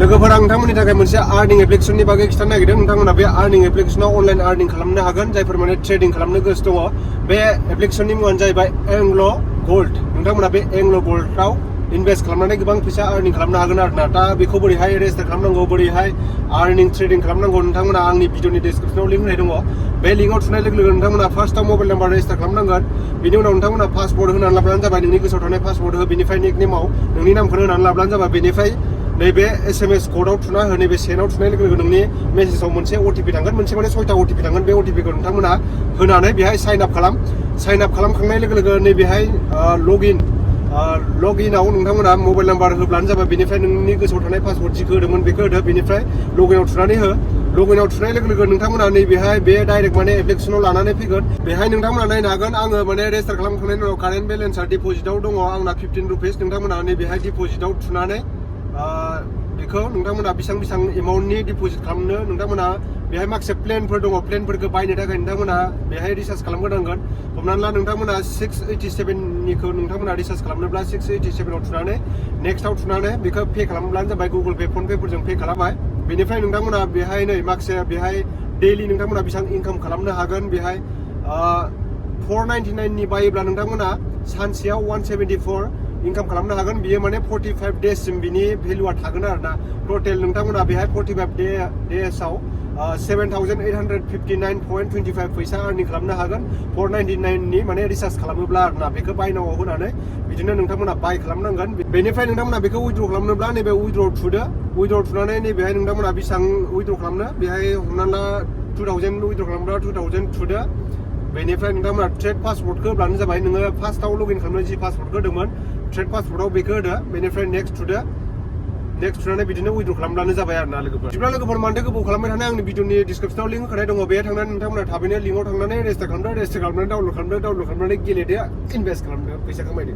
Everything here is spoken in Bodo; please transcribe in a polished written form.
लोगोफोर आं नोंथांमोननि थाखाय मोनसे आर्निं एप्लिकेशननि बागै खिथानो नागिरदों। नोंथांमोना बे आर्निं एप्लिकेशनाव अनलाइन आर्निं खालामनो हागोन जायफोर माने ट्रेडिं खालामनो गोसो दङ। बे एप्लिकेशननि मुङानो जाहैबाय एंग्ल'गोल्ड। नोंथांमोना बे एंग्ल'गोल्डआव इनभेस्ट खालामनानै गोबां फैसा आर्निं खालामनो हागोन आरोना। दा बेखौ बोरैहाय रेजिस्टार खालामनांगौ, बोरैहाय आर्निं ट्रेडिं खालामनांगौ, नोंथांमोना आंनि भिडिअनि डिसक्रिपसनाव लिंक होनाय दङ। बे लिंकआव थुनाय लोगो लोगो नोंथांमोना फार्स्टआव मबाइल नाम्बार रेजिस्टार खालामनांगोन। बिनि उनाव नोंथांमोना पासवर्ड होनानै लाब्लानो जाबाय, नोंनि गोसोआव थानाय पासवर्ड हो। बेनिफ्राय निकनेमाव नोंनि नामखौनो होनानै लाब्लानो जाबाय। बेनिफ्राय नैबे SMS क'डआव थुना हो। नैबे सेनाव थुनाय लोगो लोगो नोंनि मेसेजाव मोनसे OTP थांगोन, मोनसे माने 6टा OTP थांगोन। बे OTPखौ नोंथांमोना होनानै बेहाय साइन आप खालाम। साइन आप खालामखांनाय लोगो लोगो नैबेहाय लगइनआव नोंथांमोना मबाइल नाम्बार होब्लानो जाबाय। बेनिफ्राय नोंनि गोसोआव थानाय पासवर्ड जिखौ होदोंमोन बेखौ होदो। बेनिफ्राय लगइनआव थुनानै हो। लगइनआव थुनाय लोगो लोगो नोंथांमोना नैबेहाय बे डाइरेक्ट माने एप्लिकेशनाव लानानै फैगोन। बेहाय नोंथांमोना नायनो हागोन, आङो माने रेजिस्टार खालामखांनायनि उनाव कारेन्ट बेलेन्सआ डिप'जिटआव दङ आंना 15 रुपिस। नोंथांमोना नैबेहाय डिप'जिटआव थुनानै बेखौ नोंथांमोना बेसेबां एमाउन्टनि डिप'जिट खालामनो, नोंथांमोना बेहाय माखासे प्लेनफोर दङ। प्लेनफोरखौ बायनो थाखाय नोंथांमोना बेहाय रिसार्ज खालामग्रोनांगोन। हमनानै ला नोंथांमोना 687निखौ नोंथांमोना रिसार्ज खालामनोब्ला 687आव थुनानै नेक्स्टआव थुनानै बेखौ पे खालामब्लानो जाबाय। गुगोल पे, फन पेफोरजों पे खालामबाय। बेनिफ्राय नोंथांमोना बेहाय नै माखासे बेहाय डेइलि नोंथांमोना बेसेबां इनकाम खालामनो हागोन। बेहाय 499नि बायोब्ला नोंथांमोना सानसेयाव 174 इनकाम खालामनो हागोन। बियो माने 45 डेजसिम बिनि भेलुआ थागोन आरोना। टटेल नोंथांमोना बेहाय 45 डेजआव 7,859.25 फैसा आर्निं खालामनो हागोन। 499नि माने रिसार्ज खालामोब्ला आरोना। बेखौ बायनांगौ होनानै बिदिनो नोंथांमोना बाय खालामनांगोन। बेनिफ्राय नोंथांमोना बेखौ उइद्र' खालामनोब्ला नैबे उइद्र' थुदो। उइद्र' थुनानै नैबेहाय नोंथांमोना बेसेबां उइद्र' खालामनो, बेहाय हमनानै ला 2000 उइद्र' खालामब्ला 2000 थुदो। बेनिफ्राय नोंथांमोना ट्रेड पासवर्डखौ होब्लानो जाबाय। नोङो फार्स्टआव लगइन खालामनो जि पासवर्डखौ होदोंमोन ट्रेड पासवर्डआव बेखौ होदो। बेनिफ्राय नेक्स्ट थुदो। नेक्स्ट थुनानै बिदिनो उइद्र' खालामब्लानो जाबाय आरोना लोगोफोर। बिदिब्ला लोगोफोर मानोथो गोबाव खालामबाय थानाय, आंनि भिडिअनि डिसक्रिपसनाव लिंक होखानाय दङ। बेहाय थांनानै नोंथांमोना थाबैनो लिंकआव थांनानै रेजिस्टार खालामदो। रेजिस्टार खालामनानै डाउनलड खालामदो। डाउनलड खालामनानै गेलेदो, इनभेस्ट खालामदो, फैसा खामायदो।